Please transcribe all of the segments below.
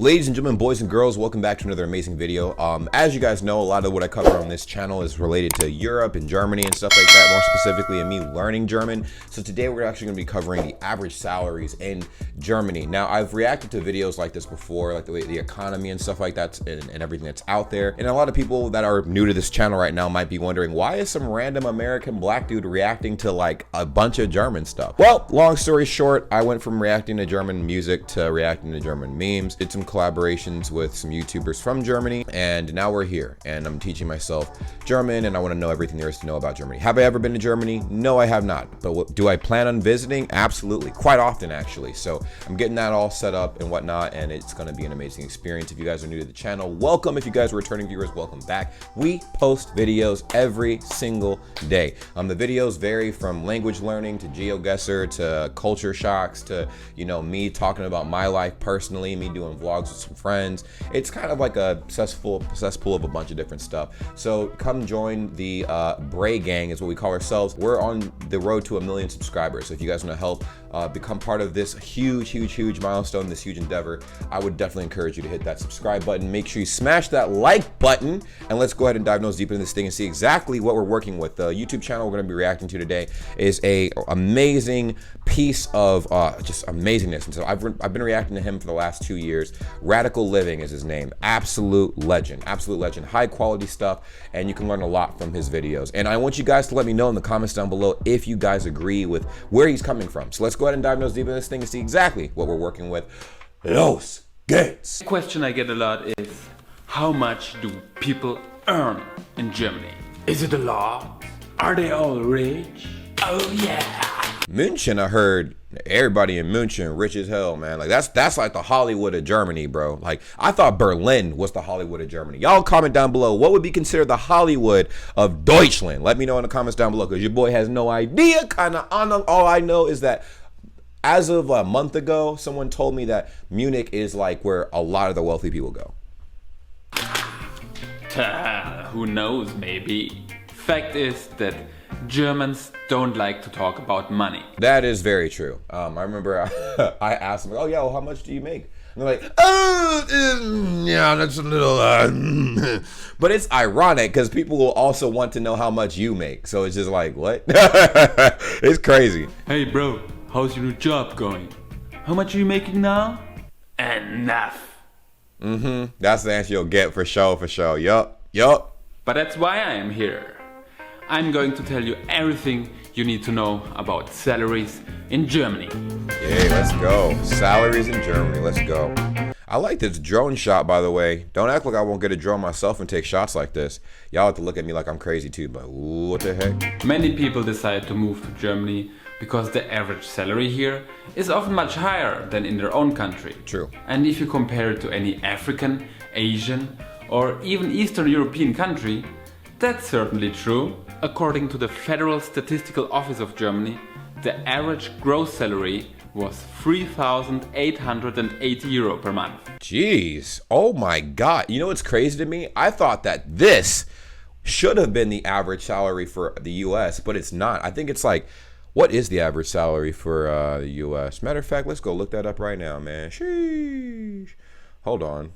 Ladies and gentlemen, boys and girls, welcome back to another amazing video. As you guys know, a lot of what I cover on this channel is related to Europe and Germany and stuff like that, more specifically in me learning German. So today we're actually going to be covering the average salaries in Germany. Now, I've reacted to videos like this before, like the economy and stuff like that and everything that's out there. And a lot of people that are new to this channel right now might be wondering, why is some random American black dude reacting to like a bunch of German stuff? Well, long story short, I went from reacting to German music to reacting to German memes. Did some collaborations with some YouTubers from Germany, and now we're here and I'm teaching myself German and I want to know everything there is to know about Germany. Have I ever been to Germany? No, I have not. But do I plan on visiting? Absolutely, quite often actually. So I'm getting that all set up and whatnot, and it's going to be an amazing experience. If you guys are new to the channel, welcome. If you guys are returning viewers, welcome back. We post videos every single day. The videos vary from language learning to GeoGuessr to culture shocks to, you know, me talking about my life personally, me doing vlogs with some friends. It's kind of like a cesspool of a bunch of different stuff. So come join the Bray gang is what we call ourselves. We're on the road to 1 million subscribers. So if you guys want to help become part of this huge milestone, this huge endeavor, I would definitely encourage you to hit that subscribe button. Make sure you smash that like button, and let's go ahead and dive nose deep into this thing and see exactly what we're working with. The YouTube channel we're going to be reacting to today is a amazing piece of just amazingness. And so I've been reacting to him for the last 2 years. Radical Living is his name. Absolute legend, high quality stuff, and you can learn a lot from his videos. And I want you guys to let me know in the comments down below if you guys agree with where he's coming from. So let's go ahead and dive nose deep into this thing and see exactly what we're working with. Los Gates. The question I get a lot is, how much do people earn in Germany? Is it a lot? Are they all rich? Oh yeah. München, I heard everybody in München rich as hell, man. Like that's like the Hollywood of Germany, bro. Like I thought Berlin was the Hollywood of Germany. Y'all comment down below, what would be considered the Hollywood of Deutschland? Let me know in the comments down below, because your boy has no idea. All I know is that as of a month ago, someone told me that Munich is like where a lot of the wealthy people go. Who knows, maybe. Fact is that Germans don't like to talk about money. That is very true. I remember I asked them, oh yeah, well, how much do you make? And they're like, oh, yeah, that's a little, but it's ironic because people will also want to know how much you make. So it's just like, what? It's crazy. Hey bro, how's your new job going? How much are you making now? Enough. That's the answer you'll get for sure, Yup. But that's why I am here. I'm going to tell you everything you need to know about salaries in Germany. Yay, let's go. Salaries in Germany, let's go. I like this drone shot, by the way. Don't act like I won't get a drone myself and take shots like this. Y'all have to look at me like I'm crazy too, but ooh, what the heck? Many people decide to move to Germany because the average salary here is often much higher than in their own country. True. And if you compare it to any African, Asian, or even Eastern European country, that's certainly true. According to the Federal Statistical Office of Germany, the average gross salary was 3,880 euro per month. Jeez, oh my God. You know what's crazy to me? I thought that this should have been the average salary for the US, but it's not. I think it's like, what is the average salary for the US? Matter of fact, let's go look that up right now, man. Sheesh. Hold on.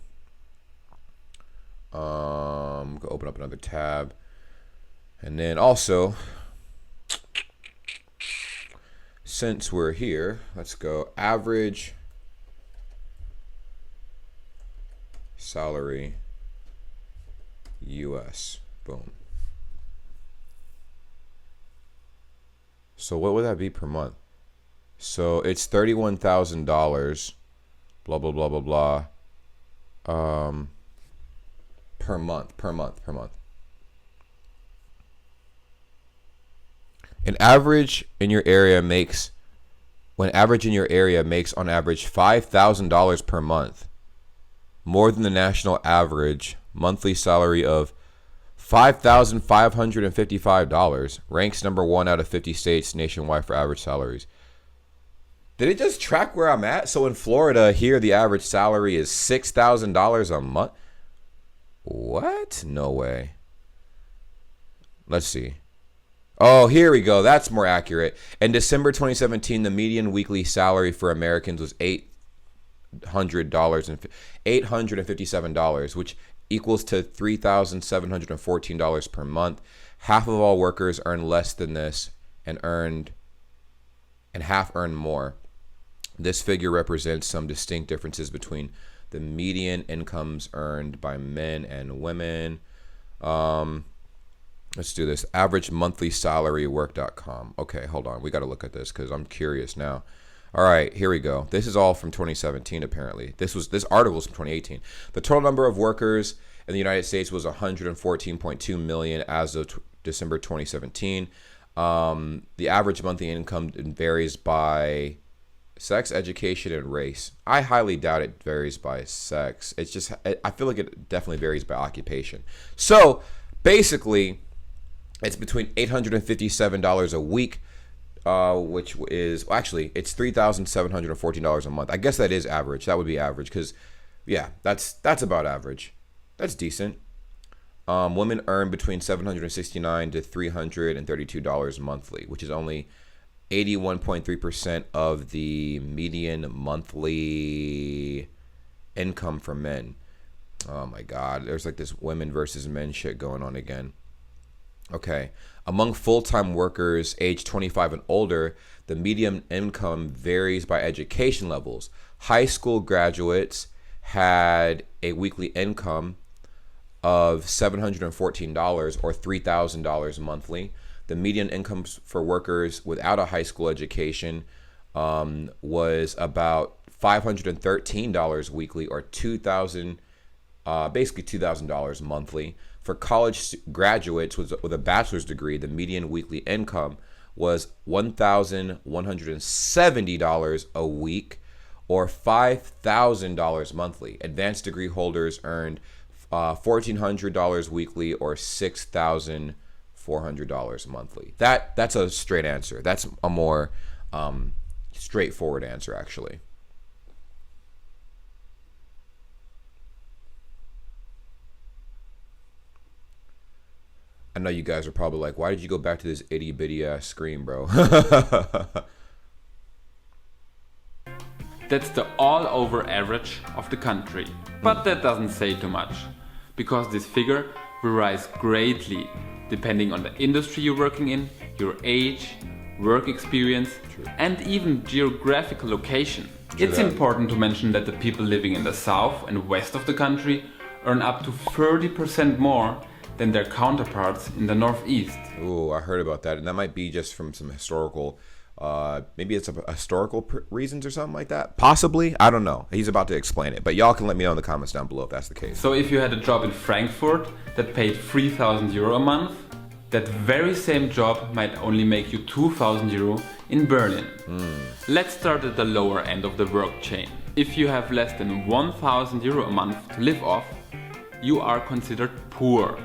Go open up another tab. And then also, since we're here, let's go average salary US. Boom. So what would that be per month? So it's $31,000, blah, blah, blah, blah, blah, per month. When average in your area makes on average $5,000 per month, more than the national average monthly salary of $5,555, ranks number 1 out of 50 states nationwide for average salaries. Did it just track where I'm at? So in Florida, here the average salary is $6,000 a month. What? No way. Let's see. Oh, here we go. That's more accurate. In December 2017, the median weekly salary for Americans was $857, which equals to $3,714 per month. Half of all workers earn less than this, and half earn more. This figure represents some distinct differences between the median incomes earned by men and women. Let's do this. Average monthly salary work.com. Okay, hold on. We got to look at this because I'm curious now. All right, here we go. This is all from 2017, apparently. This article is from 2018. The total number of workers in the United States was 114.2 million as of December 2017. The average monthly income varies by sex, education, and race. I highly doubt it varies by sex. It's just, I feel like it definitely varies by occupation. So basically, it's between $857 a week, which is, well, actually, it's $3,714 a month. I guess that is average. That would be average because, yeah, that's about average. That's decent. Women earn between $769 to $332 monthly, which is only 81.3% of the median monthly income for men. Oh my God, there's like this women versus men shit going on again. Okay, among full-time workers age 25 and older, the median income varies by education levels. High school graduates had a weekly income of $714 or $3,000 monthly. The median income for workers without a high school education was about $513 weekly, or basically $2,000 monthly. For college graduates with a bachelor's degree, the median weekly income was $1,170 a week, or $5,000 monthly. Advanced degree holders earned $1,400 weekly, or $6,400 monthly. That's a straight answer. That's a more straightforward answer, actually. I know you guys are probably like, why did you go back to this itty bitty ass screen, bro? That's the all-over average of the country. But that doesn't say too much, because this figure varies greatly depending on the industry you're working in, your age, work experience, and even geographical location. It's important to mention that the people living in the south and west of the country earn up to 30% more than their counterparts in the northeast. Ooh, I heard about that, and that might be just from some historical, maybe it's historical reasons or something like that. Possibly, I don't know. He's about to explain it, but y'all can let me know in the comments down below if that's the case. So if you had a job in Frankfurt that paid 3,000 euro a month, that very same job might only make you 2,000 euro in Berlin. Let's start at the lower end of the work chain. If you have less than 1,000 euro a month to live off, you are considered poor.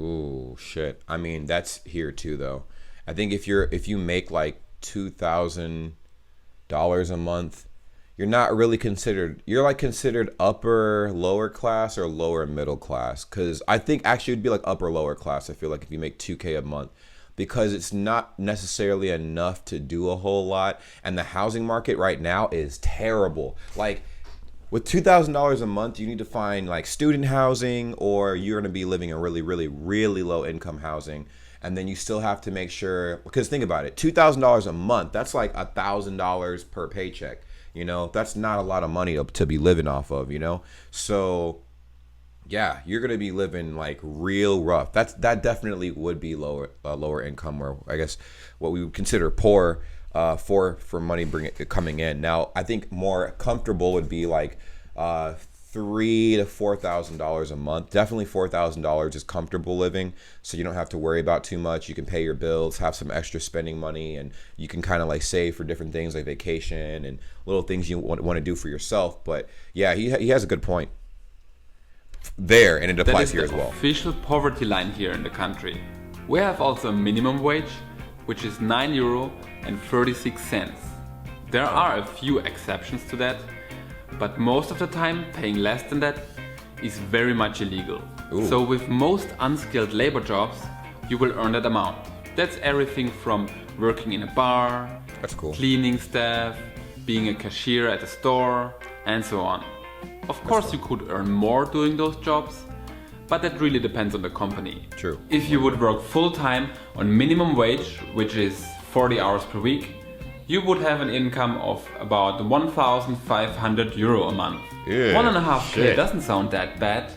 Ooh, shit. I mean, that's here too, though. I think if you make like $2,000 a month, you're not really considered. You're like considered upper lower class or lower middle class. Because I think actually it'd be like upper lower class. I feel like if you make $2K a month, because it's not necessarily enough to do a whole lot, and the housing market right now is terrible. Like, with $2,000 a month, you need to find like student housing, or you're going to be living in really, really, really low income housing. And then you still have to make sure, because think about it, $2,000 a month, that's like $1,000 per paycheck. You know, that's not a lot of money to be living off of, you know? So yeah, you're going to be living like real rough. That definitely would be lower income, or I guess what we would consider poor. For money coming in. Now, I think more comfortable would be like $3,000 to $4,000 a month. Definitely $4,000 is comfortable living, so you don't have to worry about too much. You can pay your bills, have some extra spending money, and you can kind of like save for different things like vacation and little things you want to do for yourself. But yeah, he has a good point there, and it applies here as well. Official poverty line here in the country. We have also a minimum wage, which is €9.36. There are a few exceptions to that, but most of the time paying less than that is very much illegal. Ooh. So with most unskilled labor jobs, you will earn that amount. That's everything from working in a bar, that's cool, cleaning staff, being a cashier at a store, and so on. Of course, you could earn more doing those jobs, but that really depends on the company. True. If you would work full-time on minimum wage, which is 40 hours per week, you would have an income of about 1,500 euro a month. Yeah, 1.5K shit. doesn't sound that bad,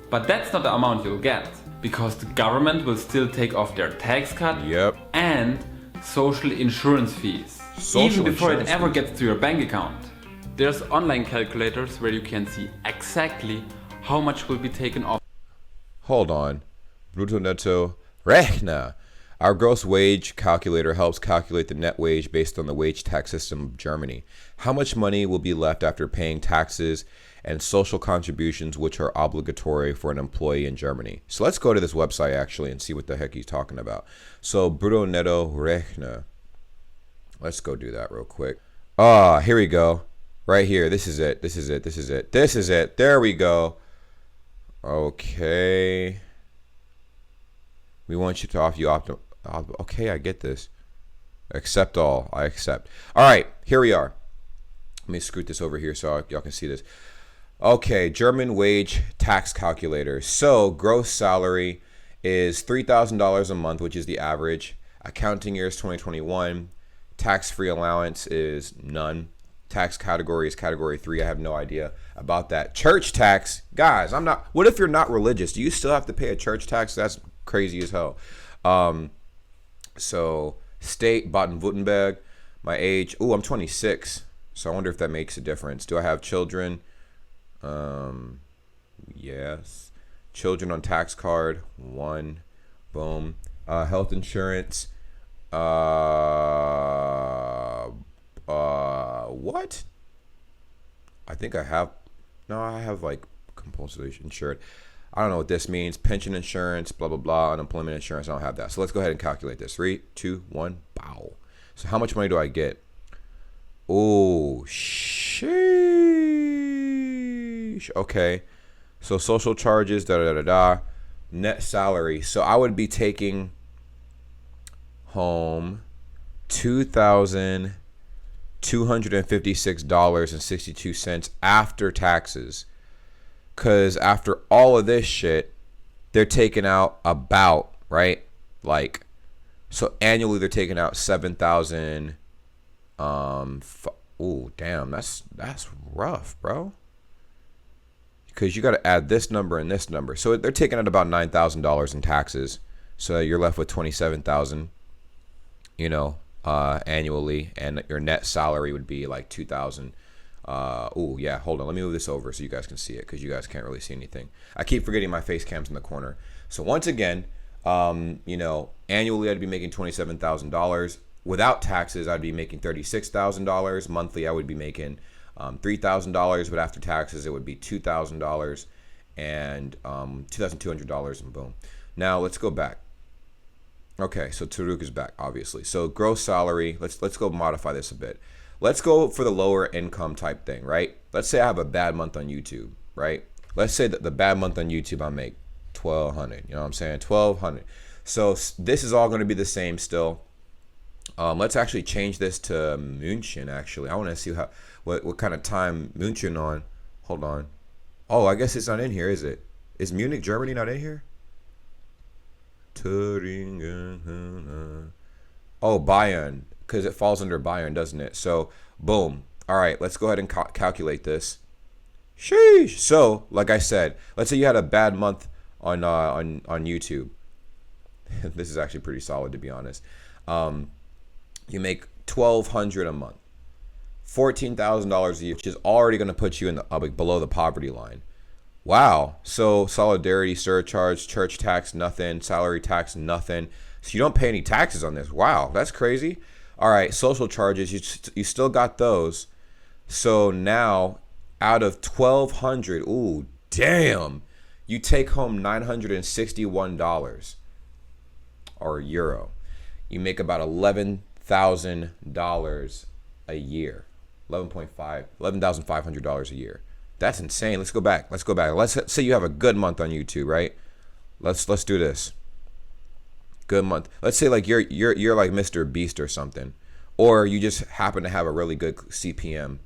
but that's not the amount you'll get, because the government will still take off their tax cut Yep. and social insurance fees, Social even before it insurance ever fees. gets to your bank account. There's online calculators where you can see exactly how much will be taken off. Hold on. Brutto netto rechner. Our gross wage calculator helps calculate the net wage based on the wage tax system of Germany. How much money will be left after paying taxes and social contributions, which are obligatory for an employee in Germany? So let's go to this website actually and see what the heck he's talking about. So Brutto netto rechner. Let's go do that real quick. Here we go. Right here. This is it. This is it. This is it. This is it. There we go. Okay. We want you to okay, I get this. Accept all. I accept. All right, here we are. Let me scoot this over here so y'all can see this. Okay, German wage tax calculator. So gross salary is $3,000 a month, which is the average. Accounting year is 2021. Tax-free allowance is none. Tax category is category 3. I have no idea about that. Church tax, guys. What if you're not religious? Do you still have to pay a church tax? That's crazy as hell. So state Baden-Württemberg. My age. I'm 26. So I wonder if that makes a difference. Do I have children? Yes. Children on tax card. 1. Boom. Health insurance. What? I think I have. No, I have like compulsory insured. I don't know what this means. Pension insurance, blah, blah, blah. Unemployment insurance. I don't have that. So let's go ahead and calculate this. 3, 2, 1. Bow. So how much money do I get? Oh, sheesh. Okay. So social charges, da-da-da-da. Net salary. So I would be taking home $2,256.62 after taxes. Because after all of this shit, they're taking out about, right? Like, so annually they're taking out 7,000. Oh, damn, that's rough, bro. Because you got to add this number and this number. So they're taking out about $9,000 in taxes. So you're left with 27,000, annually, and your net salary would be like 2,000. Oh yeah, hold on, let me move this over so you guys can see it, because you guys can't really see anything. I keep forgetting my face cam's in the corner. So once again, annually I'd be making $27,000. Without taxes, I'd be making $36,000. Monthly, I would be making $3,000, but after taxes, it would be $2,000 and $2,200, and boom. Now let's go back. Okay, so Taruk is back, obviously. So gross salary, let's go modify this a bit. Let's go for the lower income type thing, right? Let's say I have a bad month on YouTube, right? Let's say that the bad month on YouTube I make $1,200. You know what I'm saying? $1,200. So this is all going to be the same still. Let's actually change this to München. Actually, I want to see what kind of time München on. Hold on. Oh, I guess it's not in here, is it? Is Munich, Germany not in here? Thuringen. Oh, Bayern, because it falls under Bayern, doesn't it? So, boom. All right, let's go ahead and calculate this. Sheesh. So, like I said, let's say you had a bad month on YouTube. This is actually pretty solid, to be honest. You make $1,200 a month, $14,000 a year, which is already going to put you in the below the poverty line. Wow. So solidarity surcharge, church tax, nothing. Salary tax, nothing. So you don't pay any taxes on this. Wow, that's crazy. All right, social charges, you still got those. So now out of $1,200, ooh, damn, you take home $961 or euro. You make about $11,000 a year. $11,500 a year. That's insane. Let's go back. Let's say you have a good month on YouTube, right? Let's do this. Good month. Let's say like you're like Mr. Beast or something, or you just happen to have a really good CPM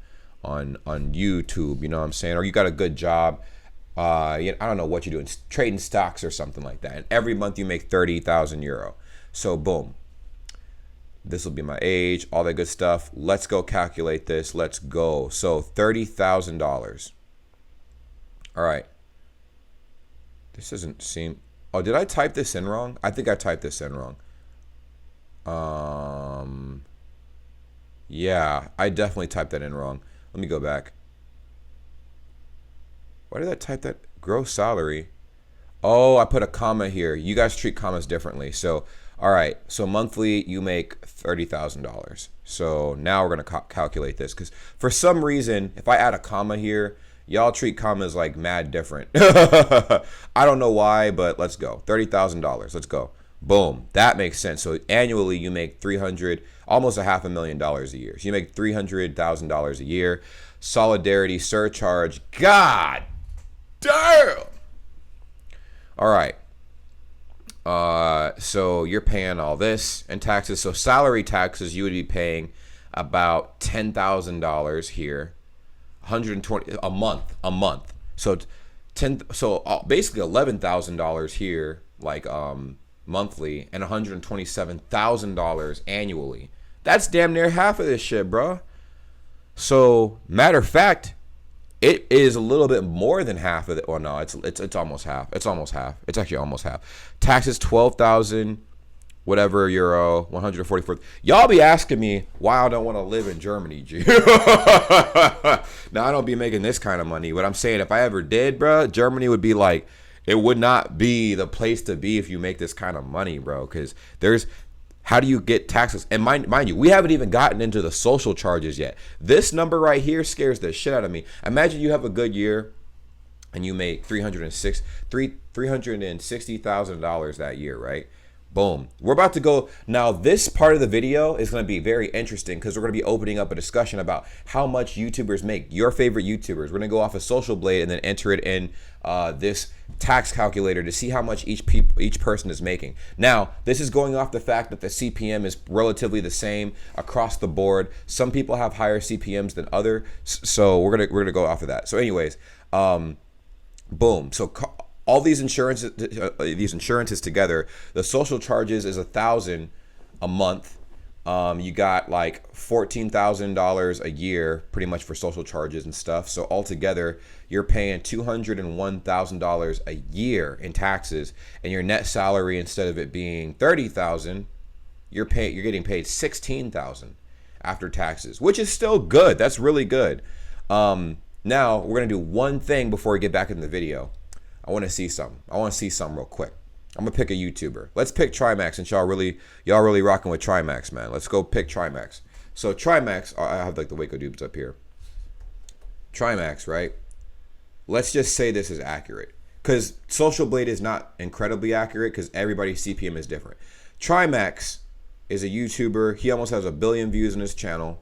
on YouTube, you know what I'm saying? Or you got a good job, I don't know what you're doing, trading stocks or something like that. And every month you make 30,000 euro. So boom, this will be my age, all that good stuff. Let's go calculate this. Let's go. So $30,000. All right. This doesn't seem, oh, did I type this in wrong? I think I typed this in wrong. Yeah, I definitely typed that in wrong. Let me go back. Why did I type that? Gross salary. Oh, I put a comma here. You guys treat commas differently. So, all right. So monthly, you make $30,000. So now we're going to calculate this, because for some reason, if I add a comma here, y'all treat commas like mad different. I don't know why, but let's go. $30,000. Let's go. Boom. That makes sense. So annually, you make almost $500,000 a year. So you make $300,000 a year. Solidarity surcharge. God damn. All right. So you're paying all this and taxes. So salary taxes, you would be paying about $10,000 here, 120 a month. So basically $11,000 here, like monthly, and $127,000 annually. That's damn near half of this shit, bro. So matter of fact, it is a little bit more than half of it. Well, no, it's almost half. It's almost half. It's actually almost half. Taxes 12,000, whatever euro, 144. Y'all be asking me why I don't want to live in Germany, G. Now I don't be making this kind of money, but I'm saying if I ever did, bro, Germany would be like, it would not be the place to be if you make this kind of money, bro. Because how do you get taxes? And mind you, we haven't even gotten into the social charges yet. This number right here scares the shit out of me. Imagine you have a good year and you make $360,000 that year, right? Boom. We're about to go. Now, this part of the video is going to be very interesting because we're going to be opening up a discussion about how much YouTubers make, your favorite YouTubers. We're going to go off of Social Blade and then enter it in this tax calculator to see how much each person is making. Now, this is going off the fact that the CPM is relatively the same across the board. Some people have higher CPMs than others, so we're gonna go off of that. So anyways, boom. So all these insurances together, the social charges is $1,000 a month. You got like $14,000 a year pretty much for social charges and stuff. So altogether, you're paying $201,000 a year in taxes, and your net salary, instead of it being $30,000, you're getting paid $16,000 after taxes, which is still good. That's really good. Now we're gonna do one thing before we get back in the video. I want to see something. Real quick. I'm gonna pick a YouTuber. Let's pick Trimax, since y'all really rocking with Trimax, man. Let's go pick Trimax. So Trimax, I have like the Waco dupes up here. Trimax, right? Let's just say this is accurate, because Social Blade is not incredibly accurate because everybody's CPM is different. Trimax is a YouTuber. He almost has 1 billion views on his channel.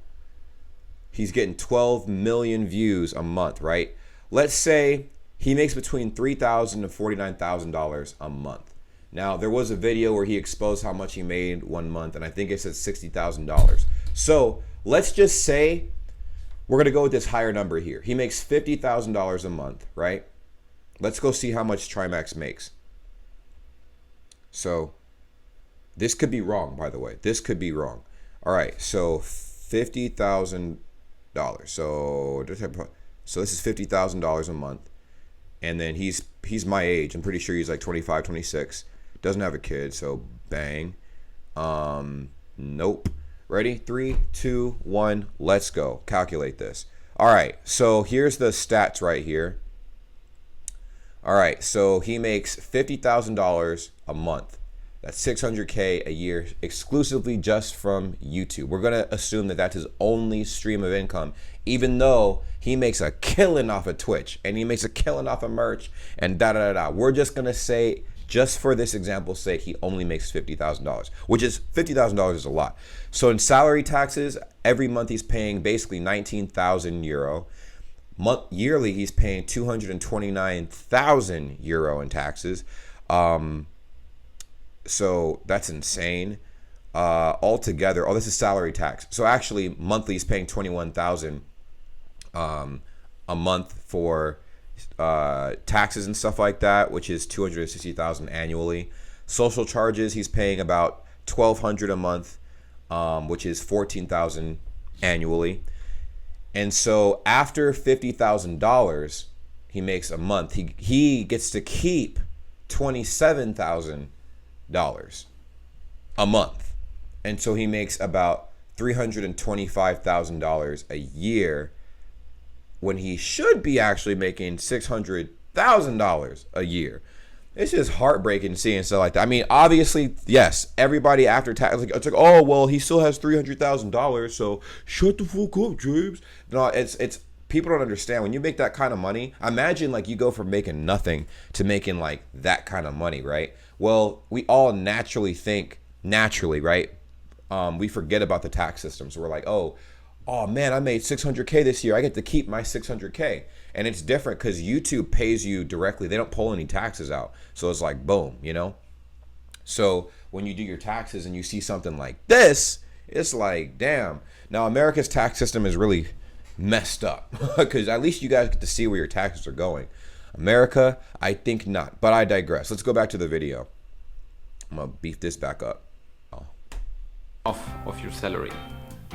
He's getting 12 million views a month, right? Let's say he makes between $3,000 and $49,000 a month. Now, there was a video where he exposed how much he made one month, and I think it said $60,000. So let's just say we're going to go with this higher number here. He makes $50,000 a month, right? Let's go see how much Trimax makes. So this could be wrong, by the way. This could be wrong. All right, so $50,000. So this is $50,000 a month. And then he's my age. I'm pretty sure he's like 25, 26. Doesn't have a kid, so bang. Nope. Ready? 3, 2, 1, let's go. Calculate this. All right, so here's the stats right here. All right, so he makes $50,000 a month. That's $600K a year exclusively just from YouTube. We're gonna assume that that's his only stream of income, even though he makes a killing off of Twitch and he makes a killing off of merch and da. We're just gonna say, just for this example's sake, he only makes $50,000, which is $50,000 is a lot. So in salary taxes, every month he's paying basically 19,000 euro. Yearly, he's paying 229,000 euro in taxes. So that's insane. Altogether, this is salary tax. So actually, monthly he's paying 21,000 a month for taxes and stuff like that, which is $260,000 annually. Social charges, he's paying about $1,200 a month, which is $14,000 annually. And so after $50,000 he makes a month, he gets to keep $27,000 a month. And so he makes about $325,000 a year when he should be actually making $600,000 a year. It's just heartbreaking seeing stuff like that. I mean, obviously, yes, everybody after tax, it's like, oh, well, he still has $300,000, so shut the fuck up, James. No, it's people don't understand. When you make that kind of money, imagine like you go from making nothing to making like that kind of money, right? Well, we all naturally, right? We forget about the tax system. So we're like, oh man, I made 600K this year. I get to keep my 600K. And it's different because YouTube pays you directly. They don't pull any taxes out. So it's like, boom, you know? So when you do your taxes and you see something like this, it's like, damn. Now, America's tax system is really messed up because at least you guys get to see where your taxes are going. America, I think not. But I digress. Let's go back to the video. I'm going to beef this back up. Of your salary.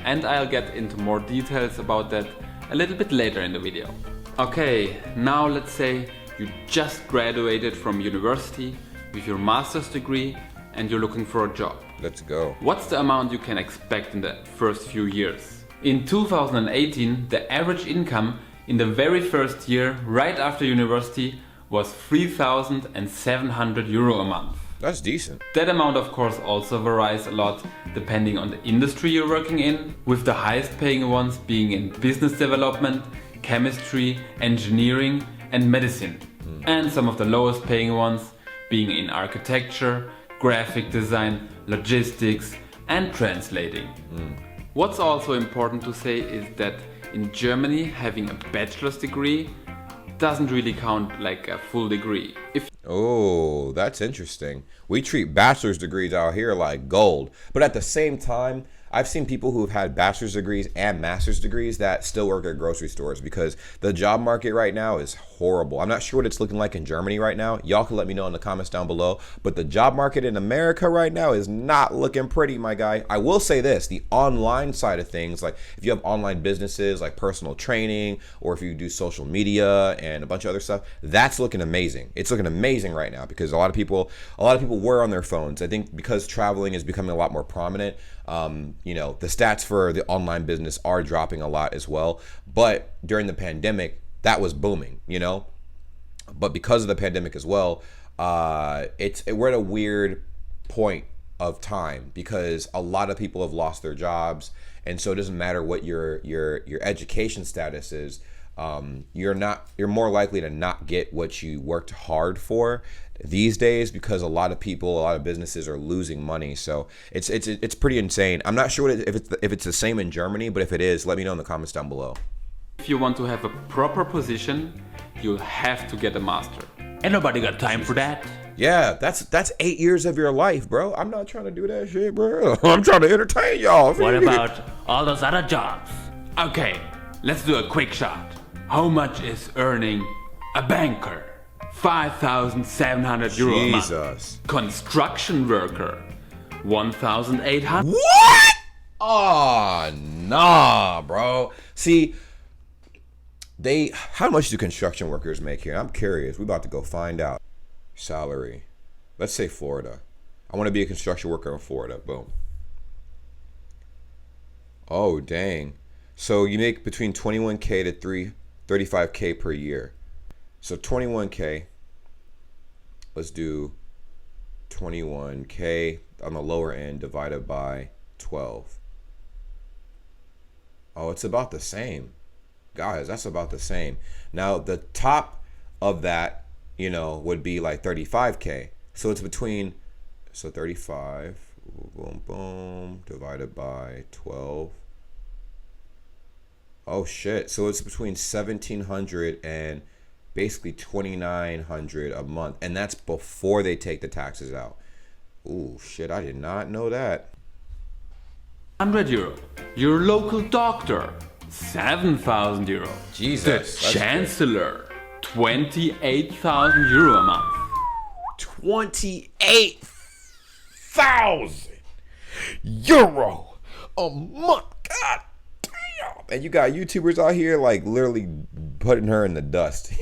And I'll get into more details about that a little bit later in the video. Okay, now let's say you just graduated from university with your master's degree and you're looking for a job. Let's go. What's the amount you can expect in the first few years? In 2018, the average income in the very first year right after university was 3,700 euro a month. That's decent. That amount of course also varies a lot depending on the industry you're working in, with the highest paying ones being in business development, chemistry, engineering and medicine. And some of the lowest paying ones being in architecture, graphic design, logistics and translating. What's also important to say is that in Germany having a bachelor's degree doesn't really count like a full degree. Oh, that's interesting. We treat bachelor's degrees out here like gold. But at the same time, I've seen people who have had bachelor's degrees and master's degrees that still work at grocery stores because the job market right now is horrible. I'm not sure what it's looking like in Germany right now. Y'all can let me know in the comments down below. But the job market in America right now is not looking pretty, my guy. I will say this, the online side of things, like if you have online businesses like personal training, or if you do social media and a bunch of other stuff, that's looking amazing. It's looking amazing right now because a lot of people were on their phones. I think because traveling is becoming a lot more prominent, you know, the stats for the online business are dropping a lot as well. But during the pandemic, that was booming, you know. But because of the pandemic as well, we're at a weird point of time because a lot of people have lost their jobs, and so it doesn't matter what your education status is. You're more likely to not get what you worked hard for these days because a lot of businesses are losing money. So it's pretty insane. I'm not sure if it's the same in Germany, but if it is, let me know in the comments down below. If you want to have a proper position, you'll have to get a master. Ain't nobody got time for that. Yeah, that's 8 years of your life, bro. I'm not trying to do that shit, bro. I'm trying to entertain y'all. What about all those other jobs? Okay, let's do a quick shot. How much is earning a banker? 5,700 euro a month. Construction worker, 1,800. What? Oh, nah, bro. See, how much do construction workers make here? I'm curious. We're about to go find out. Salary. Let's say Florida. I want to be a construction worker in Florida. Boom. Oh, dang. So you make between 21K to 35K per year. So 21K, let's do 21K on the lower end divided by 12. Oh, it's about the same. Guys, that's about the same. Now, the top of that, you know, would be like 35K. So it's between, so 35, boom, boom, divided by 12. Oh, shit. So it's between 1,700 and basically 2,900 a month, and that's before they take the taxes out. Ooh, shit, I did not know that. 100 euro. Your local doctor. 7,000 euro. Jesus, The that's Chancellor, 28,000 euro a month. 28,000 euro a month. God damn. And you got YouTubers out here like literally putting her in the dust.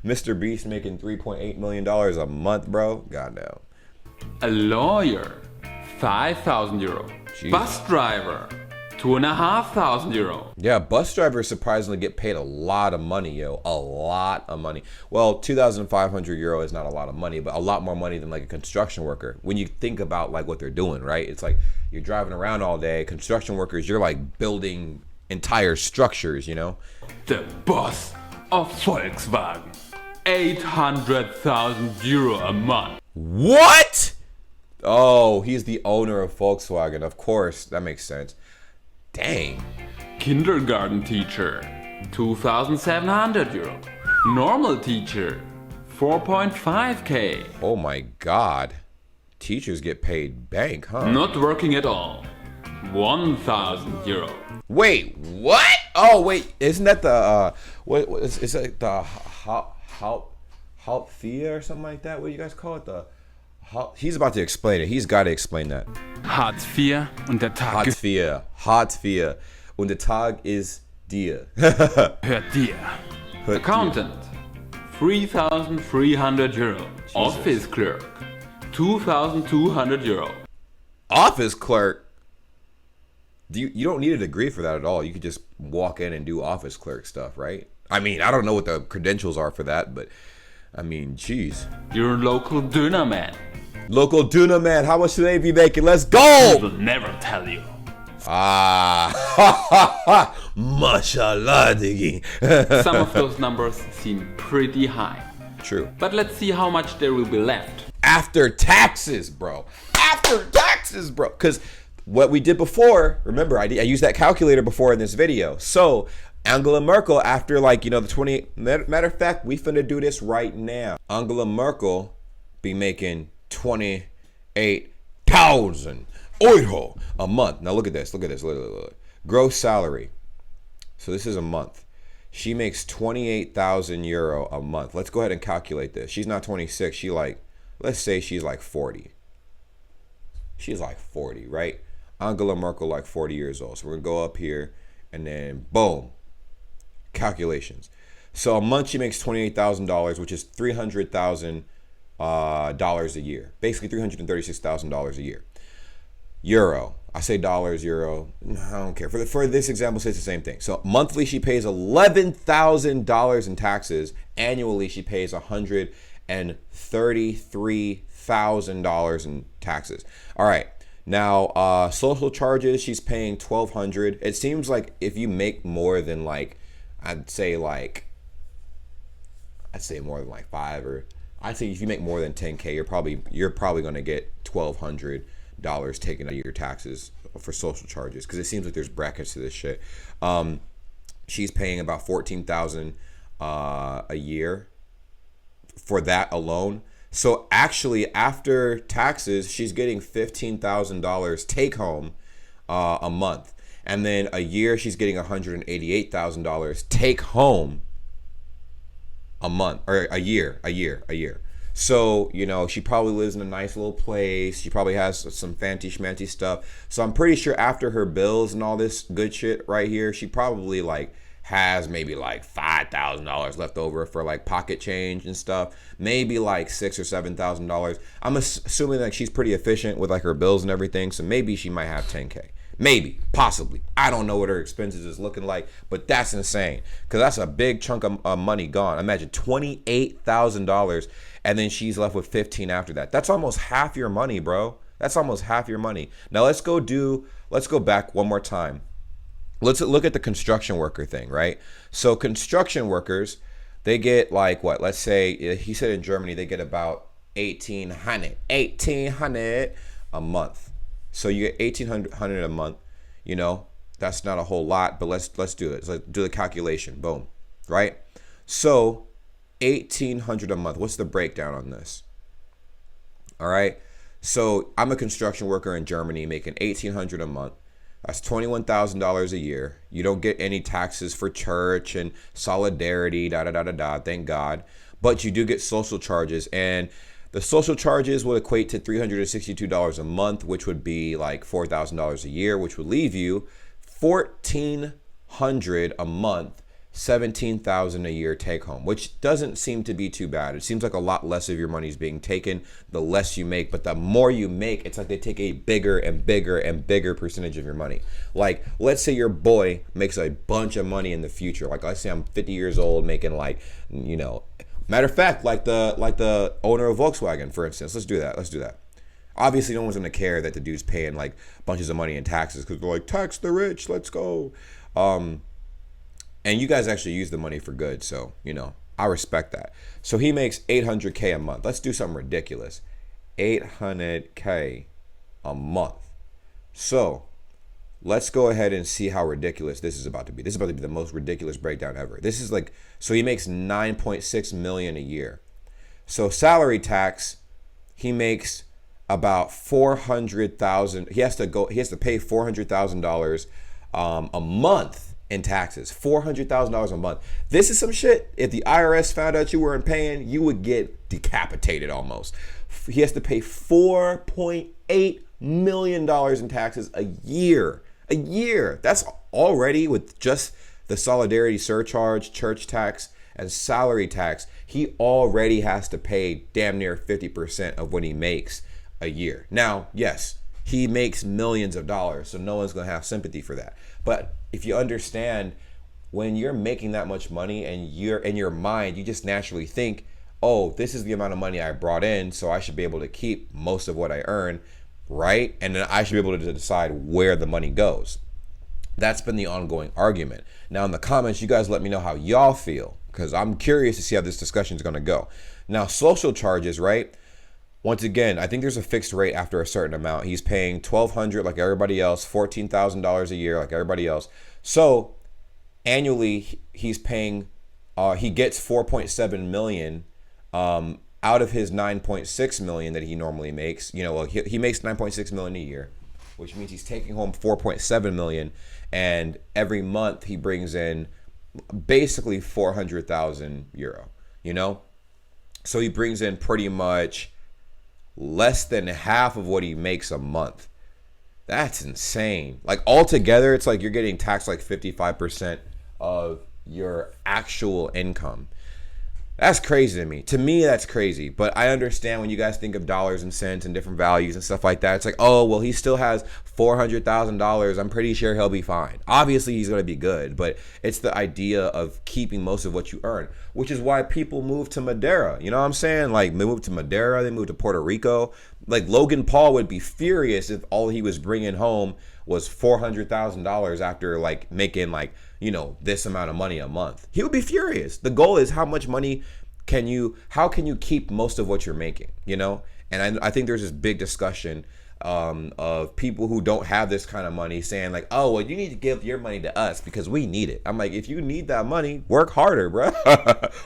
Mr. Beast making $3.8 million a month, bro. Goddamn. A lawyer, 5,000 euro. Jesus. Bus driver, 2,500 euro. Yeah, bus drivers surprisingly get paid a lot of money, yo. A lot of money. Well, 2,500 euro is not a lot of money, but a lot more money than like a construction worker. When you think about like what they're doing, right? It's like you're driving around all day. Construction workers, you're like building entire structures, you know? The boss of Volkswagen, 800,000 euro a month. What? Oh, he's the owner of Volkswagen. Of course, that makes sense. Dang. Kindergarten teacher, 2,700 euro. Normal teacher, 4.5k. Oh my God. Teachers get paid bank, huh? Not working at all, 1,000 euro. Wait, what? Oh, wait. Isn't that the, what is it the Hauptfia or something like that? What do you guys call it? He's about to explain it. He's got to explain that. Hartz IV und der Tag Hartz IV. Und der Tag ist dir. gehört dir. Accountant, 3,300 euro. Office clerk, 2,200 euro. Office clerk? You don't need a degree for that at all. You could just walk in and do office clerk stuff, right? I mean, I don't know what the credentials are for that, but I mean, geez. Your local Döner man. Local Duna man, how much should they be making? Let's go! I will never tell you. Ah, mashallah, diggy. Some of those numbers seem pretty high. True. But let's see how much there will be left. After taxes, bro. After taxes, bro. Because what we did before, remember, I used that calculator before in this video. So Angela Merkel, after like, the 28, matter of fact, we finna do this right now. Angela Merkel be making 28,000 euro a month. Now look at this, look. Gross salary. So this is a month. She makes 28,000 euro a month. Let's go ahead and calculate this. She's not 26, she like, let's say she's like 40. She's like 40, right? Angela Merkel like 40 years old. So we're gonna go up here and then boom, calculations. So a month she makes $28,000, which is $300,000 dollars a year, basically $336,000 a year. Euro, I say dollars, euro, I don't care. For this example, say it's the same thing. So monthly she pays $11,000 in taxes. Annually she pays $133,000 in taxes. All right. Now, social charges, she's paying $1,200. It seems like if you make more than like, I'd say more than like I'd say if you make more than 10K, you're probably going to get $1,200 taken out of your taxes for social charges, because it seems like there's brackets to this shit. She's paying about $14,000 a year for that alone. So actually, after taxes, she's getting $15,000 take home a month, and then a year she's getting $188,000 take home a month, or a year. So, she probably lives in a nice little place. She probably has some fancy schmancy stuff. So I'm pretty sure after her bills and all this good shit right here, she probably like has maybe like $5,000 left over for like pocket change and stuff. Maybe like $6,000 or $7,000. I'm assuming that she's pretty efficient with like her bills and everything. So maybe she might have 10K. Maybe, possibly. I don't know what her expenses is looking like, but that's insane, because that's a big chunk of money gone. Imagine $28,000, and then she's left with 15 after that. That's almost half your money, bro. That's almost half your money. Now let's go back one more time. Let's look at the construction worker thing, right? So construction workers, they get like what? Let's say he said in Germany they get about 1,800 a month. So you get 1,800 a month. That's not a whole lot, but let's do it. Let's do the calculation. Boom, right? So 1,800 a month. What's the breakdown on this? All right. So I'm a construction worker in Germany making 1,800 a month. That's $21,000 a year. You don't get any taxes for church and solidarity, thank God. But you do get social charges, and the social charges will equate to $362 a month, which would be like $4,000 a year, which would leave you $1,400 a month, $17,000 a year take home, which doesn't seem to be too bad. It seems like a lot less of your money is being taken the less you make, but the more you make, it's like they take a bigger and bigger and bigger percentage of your money. Like, let's say your boy makes a bunch of money in the future. Like, let's say I'm 50 years old making like, you know, matter of fact, like the owner of Volkswagen, for instance. Let's do that. Obviously, no one's gonna care that the dude's paying like bunches of money in taxes because they're like, tax the rich, let's go. And you guys actually use the money for good, so, you know, I respect that. So he makes $800K a month. Let's do something ridiculous. $800K a month. So let's go ahead and see how ridiculous this is about to be. This is about to be the most ridiculous breakdown ever. This is like, so he makes $9.6 million a year. So salary tax, he makes about $400,000. He has to pay $400,000 a month in taxes. $400,000 a month. This is some shit. If the IRS found out you weren't paying, you would get decapitated almost. He has to pay $4.8 million in taxes a year. A year. That's already, with just the solidarity surcharge, church tax, and salary tax, he already has to pay damn near 50% of what he makes a year. Now, yes, he makes millions of dollars, so no one's going to have sympathy for that. But if you understand, when you're making that much money and you're in your mind, you just naturally think, oh, this is the amount of money I brought in, so I should be able to keep most of what I earn, right? And then I should be able to decide where the money goes. That's been the ongoing argument. Now in the comments, you guys let me know how y'all feel, because I'm curious to see how this discussion is going to go. Now, social charges, right? Once again, I think there's a fixed rate after a certain amount. He's paying $1,200 like everybody else, $14,000 a year like everybody else. So annually, he's paying, he gets $4.7 million out of his $9.6 million that he normally makes. You know, well, he makes $9.6 million a year, which means he's taking home $4.7 million, and every month he brings in basically 400,000 euro. You know, so he brings in pretty much less than half of what he makes a month. That's insane. Like, altogether, it's like you're getting taxed like 55% of your actual income. That's crazy to me. To me, that's crazy. But I understand when you guys think of dollars and cents and different values and stuff like that. It's like, oh, well, he still has $400,000. I'm pretty sure he'll be fine. Obviously, he's going to be good. But it's the idea of keeping most of what you earn, which is why people move to Madeira. You know what I'm saying? Like, they move to Madeira. They move to Puerto Rico. Like, Logan Paul would be furious if all he was bringing home was $400,000 after, like, making, like, you know, this amount of money a month. He would be furious. The goal is how much money how can you keep most of what you're making, you know? And I think there's this big discussion of people who don't have this kind of money saying like, oh, well, you need to give your money to us because we need it. I'm like, if you need that money, work harder, bro.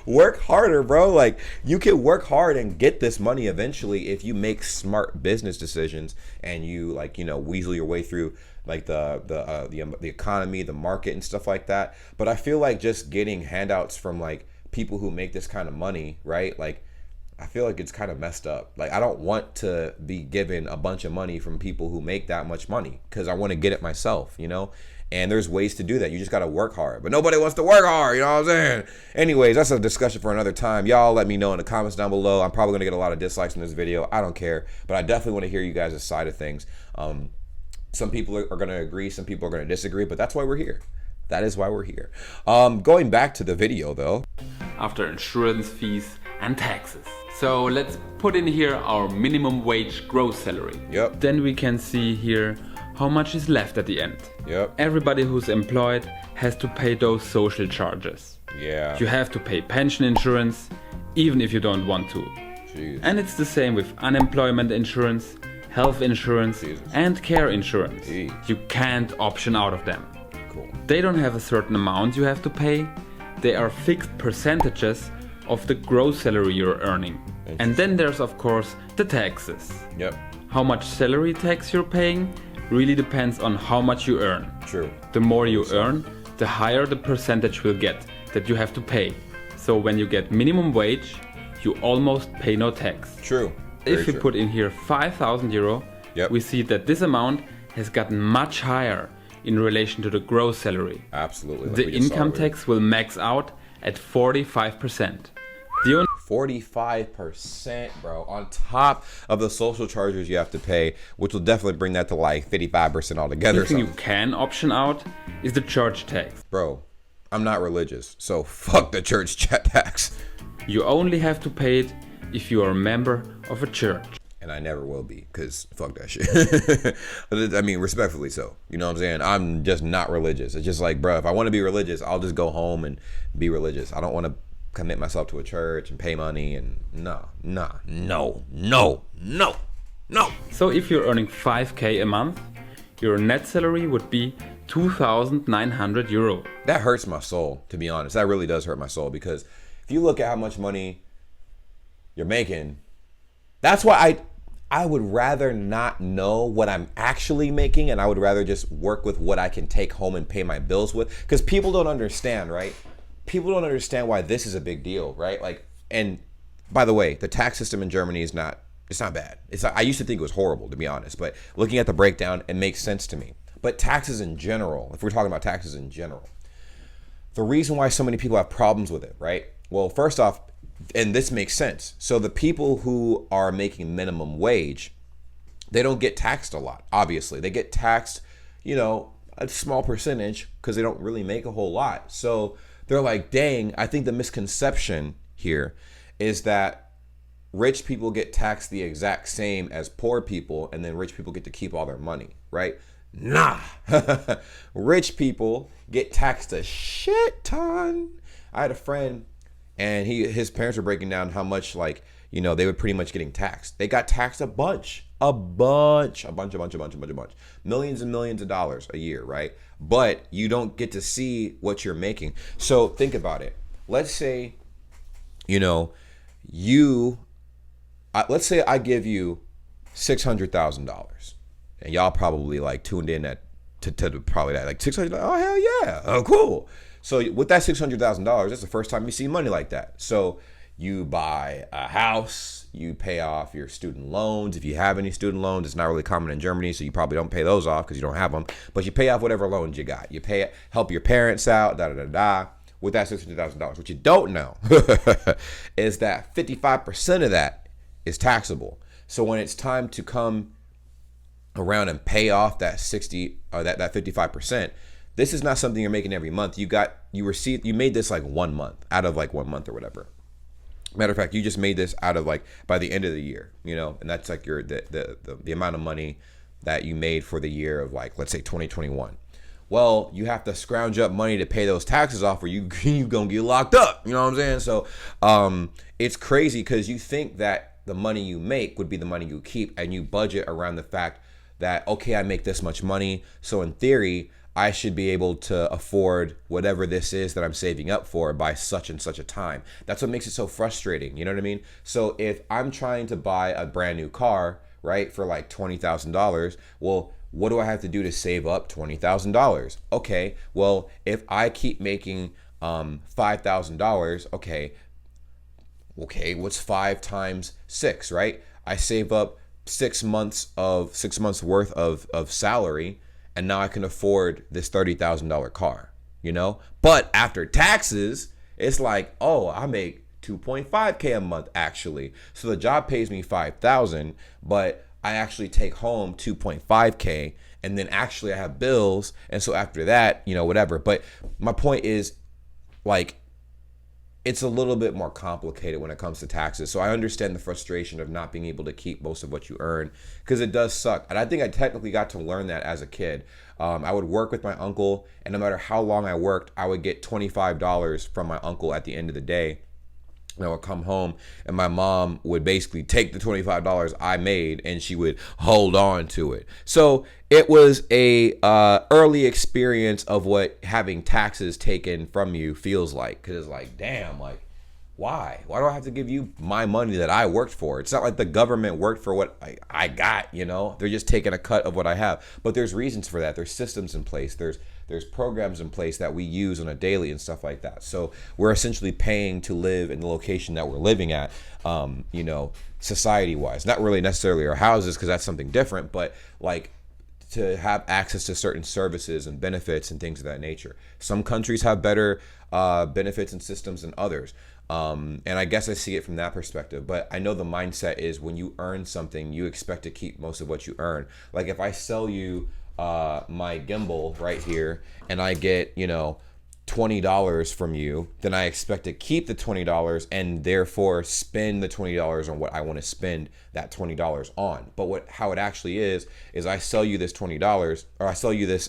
Work harder, bro. Like, you can work hard and get this money eventually if you make smart business decisions and you, like, you know, weasel your way through like the economy, the market and stuff like that. But I feel like just getting handouts from like people who make this kind of money, right? Like, I feel like it's kind of messed up. Like, I don't want to be given a bunch of money from people who make that much money because I want to get it myself, you know? And there's ways to do that. You just got to work hard. But nobody wants to work hard, you know what I'm saying? Anyways, that's a discussion for another time. Y'all let me know in the comments down below. I'm probably going to get a lot of dislikes in this video. I don't care. But I definitely want to hear you guys' side of things. Some people are going to agree. Some people are going to disagree. But that's why we're here. That is why we're here. Going back to the video, though. After insurance fees and taxes. So let's put in here our minimum wage gross salary. Yep. Then we can see here how much is left at the end. Yep. Everybody who's employed has to pay those social charges. Yeah. You have to pay pension insurance, even if you don't want to. Jeez. And it's the same with unemployment insurance, health insurance, and care insurance. Jeez. You can't option out of them. Cool. They don't have a certain amount you have to pay. They are fixed percentages of the gross salary you're earning. And then there's, of course, the taxes. Yep. How much salary tax you're paying really depends on how much you earn. True. The more you earn, the higher the percentage will get that you have to pay. So when you get minimum wage, you almost pay no tax. True. If we put in here 5,000 euro, we see that this amount has gotten much higher in relation to the gross salary. Absolutely. The income tax will max out at 45%. 45%, bro, on top of the social charges you have to pay, which will definitely bring that to like 55% altogether. The thing you can option out is the church tax. Bro, I'm not religious, so fuck the church tax. You only have to pay it if you are a member of a church. And I never will be, because fuck that shit. I mean, respectfully so. You know what I'm saying? I'm just not religious. It's just like, bro, if I want to be religious, I'll just go home and be religious. I don't want to commit myself to a church and pay money and no. So if you're earning 5k a month, your net salary would be 2,900 euro. That hurts my soul, to be honest. That really does hurt my soul, because if you look at how much money you're making, that's why I would rather not know what I'm actually making, and I would rather just work with what I can take home and pay my bills with, because people don't understand, right? People don't understand why this is a big deal, right? Like, and by the way, the tax system in Germany is not, it's not bad. I used to think it was horrible, to be honest, but looking at the breakdown, it makes sense to me. But taxes in general, if we're talking about taxes in general, the reason why so many people have problems with it, right? Well, first off, and this makes sense. So the people who are making minimum wage, they don't get taxed a lot, obviously. They get taxed, you know, a small percentage because they don't really make a whole lot. So they're like, dang, I think the misconception here is that rich people get taxed the exact same as poor people, and then rich people get to keep all their money, right? Nah. Rich people get taxed a shit ton. I had a friend, and his parents were breaking down how much, like, you know, they were pretty much getting taxed. They got taxed a bunch. Millions and millions of dollars a year, right? But you don't get to see what you're making. So think about it. Let's say, you know, let's say I give you $600,000, and y'all probably like tuned in to probably that, like 600. Oh hell yeah! Oh cool. So with that $600,000, that's the first time you see money like that. So you buy a house, you pay off your student loans. If you have any student loans, it's not really common in Germany, so you probably don't pay those off because you don't have them. But you pay off whatever loans you got. You pay, help your parents out, with that $600,000. What you don't know is that 55% of that is taxable. So when it's time to come around and pay off that 55%, this is not something you're making every month. You made this like 1 month out of like 1 month or whatever. Matter of fact, you just made this out of like by the end of the year, you know, and that's like the amount of money that you made for the year of like, let's say 2021. Well, you have to scrounge up money to pay those taxes off, or you gonna get locked up. You know what I'm saying? So it's crazy because you think that the money you make would be the money you keep, and you budget around the fact that, okay, I make this much money, so in theory, I should be able to afford whatever this is that I'm saving up for by such and such a time. That's what makes it so frustrating. You know what I mean? So if I'm trying to buy a brand new car, right, for like $20,000, well, what do I have to do to save up $20,000? Okay, well, if I keep making $5,000, okay, what's 5 times 6, right? I save up 6 months worth of salary, and now I can afford this $30,000 car, you know? But after taxes, it's like, oh, I make 2.5K a month actually. So the job pays me 5,000, but I actually take home 2.5K, and then actually I have bills. And so after that, you know, whatever. But my point is, like, it's a little bit more complicated when it comes to taxes. So I understand the frustration of not being able to keep most of what you earn, because it does suck. And I think I technically got to learn that as a kid. I would work with my uncle, and no matter how long I worked, I would get $25 from my uncle at the end of the day. And I would come home, and my mom would basically take the $25 I made, and she would hold on to it. So it was a early experience of what having taxes taken from you feels like. Because it's like, damn, like, Why? Why do I have to give you my money that I worked for? It's not like the government worked for what I got, you know? They're just taking a cut of what I have. But there's reasons for that. There's systems in place. There's programs in place that we use on a daily and stuff like that. So we're essentially paying to live in the location that we're living at, you know, society-wise. Not really necessarily our houses, because that's something different, but like to have access to certain services and benefits and things of that nature. Some countries have better benefits and systems than others. And I guess I see it from that perspective, but I know the mindset is when you earn something, you expect to keep most of what you earn. Like if I sell you my gimbal right here and I get, you know, $20 from you, then I expect to keep the $20 and therefore spend the $20 on what I want to spend that $20 on. But how it actually is I sell you this $20, or I sell you this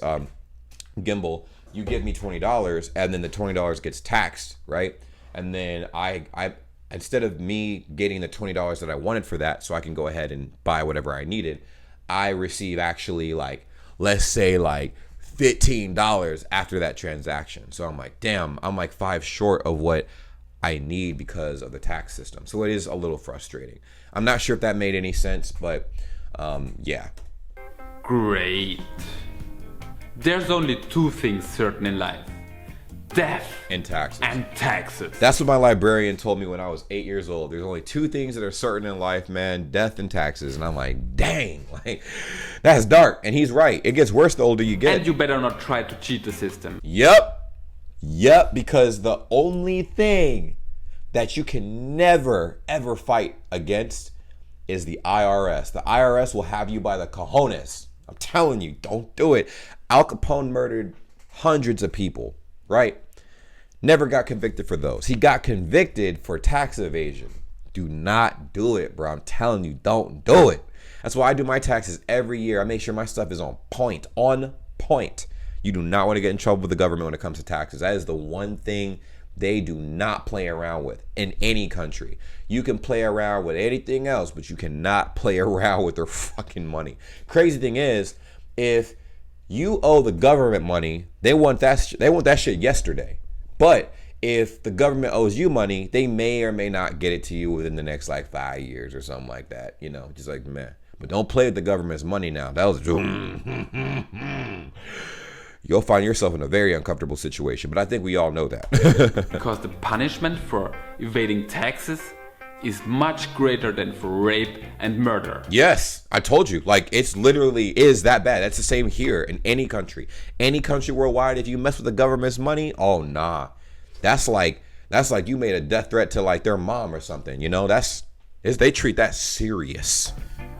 gimbal, you give me $20, and then the $20 gets taxed, right? And then I instead of me getting the $20 that I wanted for that so I can go ahead and buy whatever I needed, I receive actually like, let's say like $15 after that transaction. So I'm like, damn, I'm like $5 short of what I need because of the tax system. So it is a little frustrating. I'm not sure if that made any sense, but yeah. Great. There's only two things certain in life: death And taxes. and taxes. That's what my librarian told me when I was 8 years old. There's only two things that are certain in life, man: death and taxes. And I'm like, dang, like that's dark. And he's right. It gets worse the older you get. And you better not try to cheat the system. Yep, because the only thing that you can never, ever fight against is the IRS. The IRS will have you by the cojones. I'm telling you, don't do it. Al Capone murdered hundreds of people, right? Never got convicted for those. He got convicted for tax evasion. Do not do it, bro. I'm telling you, don't do it. That's why I do my taxes every year. I make sure my stuff is on point, You do not want to get in trouble with the government when it comes to taxes. That is the one thing they do not play around with in any country. You can play around with anything else, but you cannot play around with their fucking money. Crazy thing is, if you owe the government money, they want that shit yesterday. But if the government owes you money, they may or may not get it to you within the next like 5 years or something like that. You know, just like, man. But don't play with the government's money now. That was you'll find yourself in a very uncomfortable situation. But I think we all know that. Because the punishment for evading taxes is much greater than for rape and murder. Yes, I told you. Like, it's literally is that bad. That's the same here in any country. Any country worldwide, if you mess with the government's money, oh, nah. That's like you made a death threat to like their mom or something. You know, they treat that serious.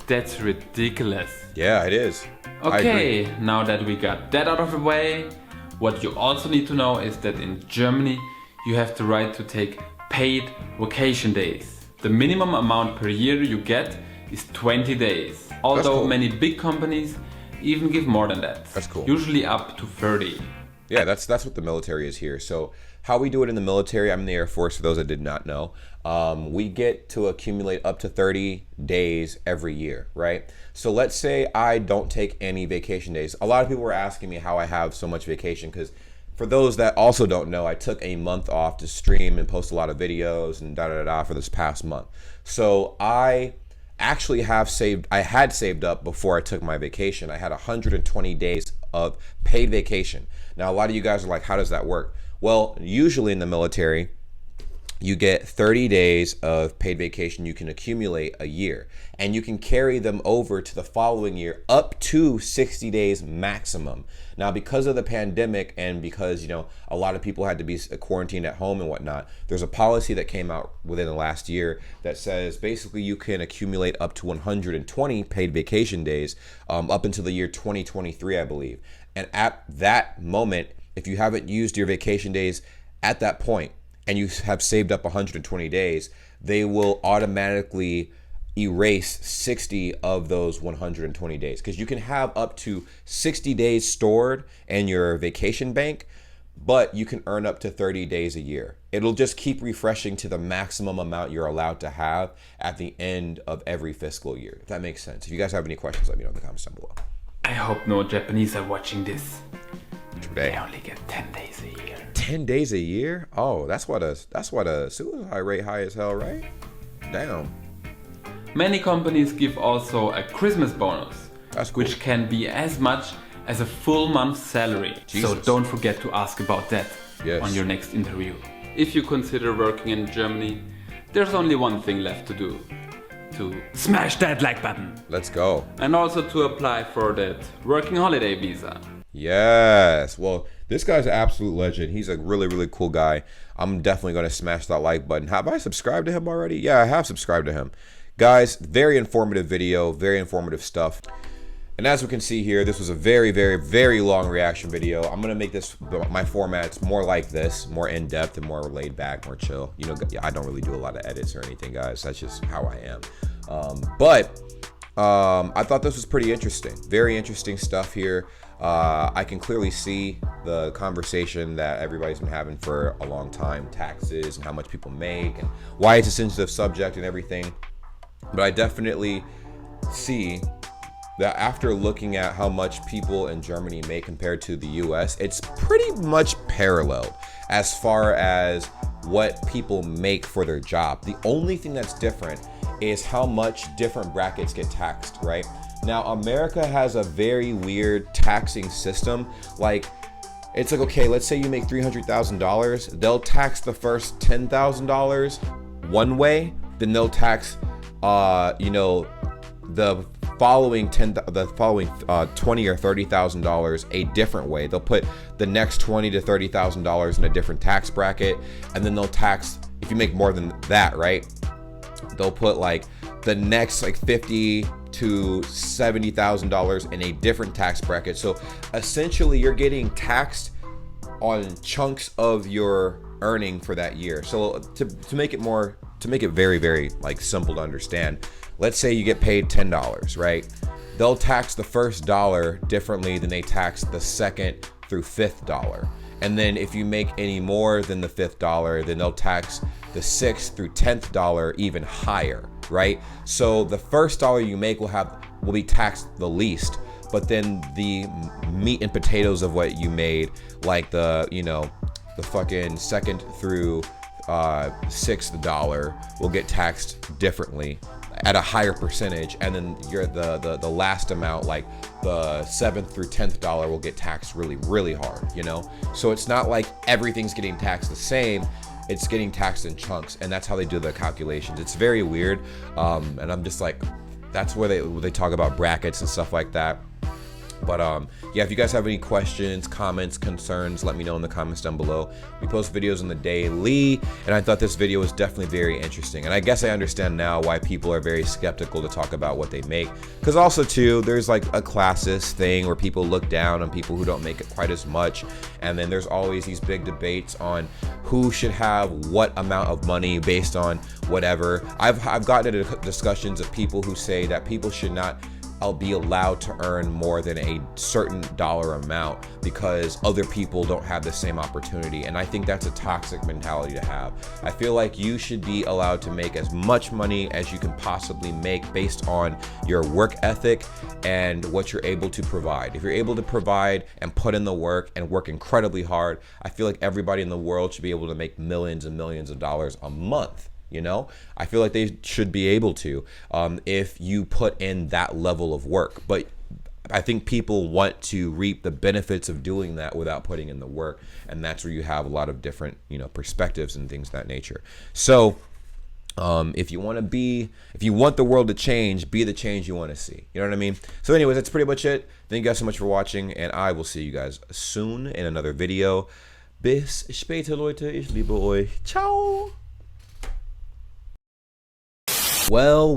That's ridiculous. Yeah, it is. Okay, now that we got that out of the way, what you also need to know is that in Germany, you have the right to take paid vacation days. The minimum amount per year you get is 20 days. Although cool. Many big companies even give more than that. That's cool. Usually up to 30. Yeah, that's what the military is here. So how we do it in the military, I'm in the Air Force, for those that did not know. We get to accumulate up to 30 days every year, right? So let's say I don't take any vacation days. A lot of people were asking me how I have so much vacation, because for those that also don't know, I took a month off to stream and post a lot of videos and for this past month. So I actually had saved up before I took my vacation. I had 120 days of paid vacation. Now, a lot of you guys are like, how does that work? Well, usually in the military, you get 30 days of paid vacation you can accumulate a year, and you can carry them over to the following year up to 60 days maximum. Now, because of the pandemic and because, you know, a lot of people had to be quarantined at home and whatnot, there's a policy that came out within the last year that says basically you can accumulate up to 120 paid vacation days up until the year 2023, I believe. And at that moment, if you haven't used your vacation days at that point, and you have saved up 120 days, they will automatically erase 60 of those 120 days. Because you can have up to 60 days stored in your vacation bank, but you can earn up to 30 days a year. It'll just keep refreshing to the maximum amount you're allowed to have at the end of every fiscal year, if that makes sense. If you guys have any questions, let me know in the comments down below. I hope no Japanese are watching this. Today. They only get 10 days a year. 10 days a year? Oh, that's what a suicide rate high as hell, right? Damn. Many companies give also a Christmas bonus, That's cool. which can be as much as a full month's salary. Jesus. So don't forget to ask about that Yes. on your next interview. If you consider working in Germany, there's only one thing left to do. To smash that like button. Let's go. And also to apply for that working holiday visa. Yes. Well, this guy's an absolute legend. He's a really, really cool guy. I'm definitely going to smash that like button. Have I subscribed to him already? Yeah, I have subscribed to him. Guys, very informative video, very informative stuff. And as we can see here, this was a very, very, very long reaction video. I'm going to make this, my format's more like this, more in-depth and more laid back, more chill. You know, I don't really do a lot of edits or anything, guys. That's just how I am. I thought this was pretty interesting. Very interesting stuff here. I can clearly see the conversation that everybody's been having for a long time, taxes and how much people make and why it's a sensitive subject and everything. But I definitely see that after looking at how much people in Germany make compared to the US, it's pretty much paralleled as far as what people make for their job. The only thing that's different is how much different brackets get taxed, right? Now, America has a very weird taxing system. Like, it's like, okay, let's say you make $300,000, they'll tax the first $10,000 one way, then they'll tax, you know, the following 20 or $30,000 a different way. They'll put the next $20,000 to $30,000 in a different tax bracket, and then they'll tax if you make more than that, right? They'll put like the next like $50,000 to $70,000 in a different tax bracket. So essentially, you're getting taxed on chunks of your earning for that year. So to make it very, very like simple to understand, let's say you get paid $10, right? They'll tax the first dollar differently than they tax the second through fifth dollar. And then if you make any more than the fifth dollar, then they'll tax the sixth through 10th dollar even higher, right? So the first dollar you make will be taxed the least, but then the meat and potatoes of what you made, like the fucking second through sixth dollar will get taxed differently at a higher percentage, and then the last amount, like the 7th through 10th dollar, will get taxed really, really hard, you know? So it's not like everything's getting taxed the same, it's getting taxed in chunks, and that's how they do the calculations. It's very weird, and I'm just like, that's where they talk about brackets and stuff like that. But yeah, if you guys have any questions, comments, concerns, let me know in the comments down below. We post videos on the daily, and I thought this video was definitely very interesting. And I guess I understand now why people are very skeptical to talk about what they make. Because also too, there's like a classist thing where people look down on people who don't make it quite as much. And then there's always these big debates on who should have what amount of money based on whatever. I've gotten into discussions of people who say that people should not be allowed to earn more than a certain dollar amount because other people don't have the same opportunity. And I think that's a toxic mentality to have. I feel like you should be allowed to make as much money as you can possibly make based on your work ethic and what you're able to provide. If you're able to provide and put in the work and work incredibly hard, I feel like everybody in the world should be able to make millions and millions of dollars a month. You know, I feel like they should be able to if you put in that level of work. But I think people want to reap the benefits of doing that without putting in the work. And that's where you have a lot of different, perspectives and things of that nature. So if you want the world to change, be the change you want to see. You know what I mean? So anyways, that's pretty much it. Thank you guys so much for watching, and I will see you guys soon in another video. Bis später, Leute. Ich liebe euch. Ciao. Well,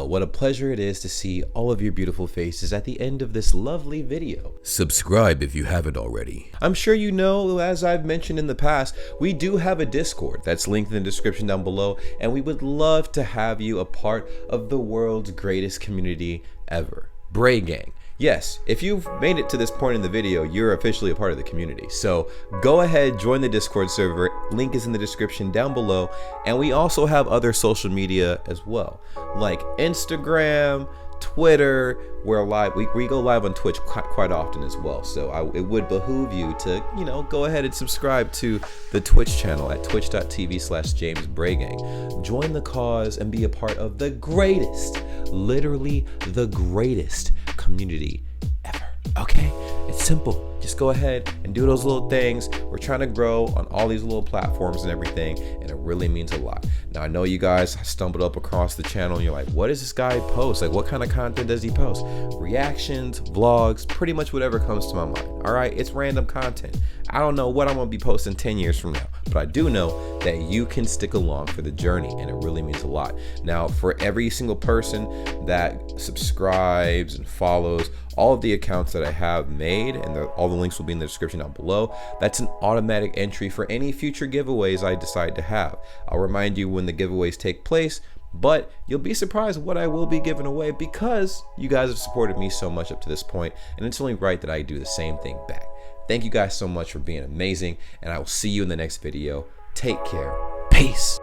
what a pleasure it is to see all of your beautiful faces at the end of this lovely video. Subscribe if you haven't already. I'm sure you know, as I've mentioned in the past, we do have a Discord that's linked in the description down below, and we would love to have you a part of the world's greatest community ever, Bray Gang. Yes, if you've made it to this point in the video, you're officially a part of the community. So go ahead, join the Discord server. Link is in the description down below. And we also have other social media as well, like Instagram, Twitter. We're live. We go live on Twitch quite often as well. So it would behoove you to, go ahead and subscribe to the Twitch channel at twitch.tv/JamesBrayGang. Join the cause and be a part of the greatest, literally the greatest community ever. Okay? It's simple. Just go ahead and do those little things. We're trying to grow on all these little platforms and everything, and it really means a lot. Now, I know you guys stumbled up across the channel and you're like, what does this guy post? Like, what kind of content does he post? Reactions, vlogs, pretty much whatever comes to my mind. All right, it's random content. I don't know what I'm gonna be posting 10 years from now, but I do know that you can stick along for the journey, and it really means a lot. Now, for every single person that subscribes and follows all of the accounts that I have made, and all the links will be in the description down below, that's an automatic entry for any future giveaways I decide to have. I'll remind you when the giveaways take place, but you'll be surprised what I will be giving away because you guys have supported me so much up to this point, and it's only right that I do the same thing back. Thank you guys so much for being amazing, and I will see you in the next video. Take care. Peace.